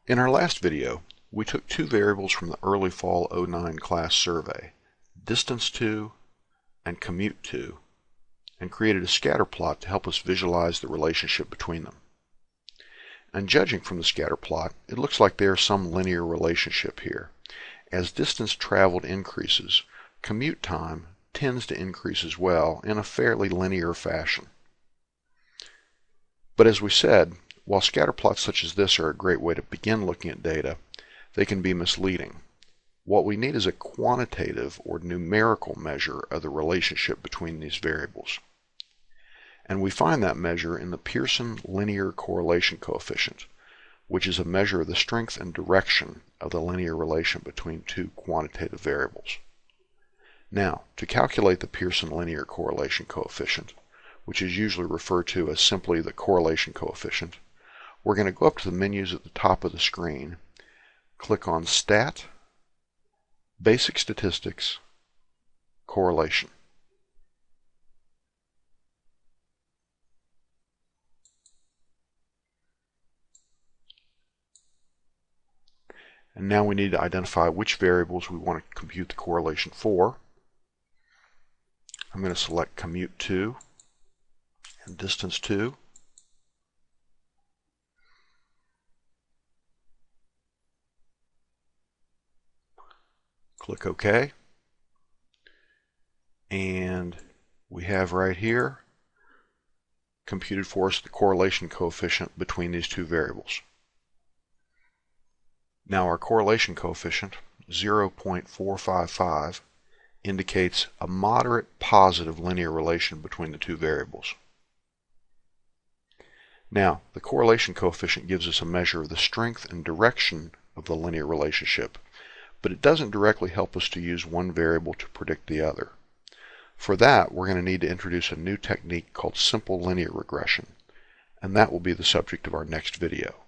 In our last video, we took two variables from the early fall '09 class survey, distance to and commute to, and created a scatter plot to help us visualize the relationship between them. And judging from the scatter plot, it looks like there is some linear relationship here. As distance traveled increases, commute time tends to increase as well in a fairly linear fashion. But as we said, while scatter plots such as this are a great way to begin looking at data, they can be misleading. What we need is a quantitative or numerical measure of the relationship between these variables. And we find that measure in the Pearson linear correlation coefficient, which is a measure of the strength and direction of the linear relation between two quantitative variables. Now, to calculate the Pearson linear correlation coefficient, which is usually referred to as simply the correlation coefficient, we're going to go up to the menus at the top of the screen, click on Stat, Basic Statistics, Correlation. And now we need to identify which variables we want to compute the correlation for. I'm going to select commute to and distance to. Click OK. And we have right here computed for us the correlation coefficient between these two variables. Now our correlation coefficient, 0.455, indicates a moderate positive linear relation between the two variables. Now, the correlation coefficient gives us a measure of the strength and direction of the linear relationship, but it doesn't directly help us to use one variable to predict the other. For that, we're going to need to introduce a new technique called simple linear regression, and that will be the subject of our next video.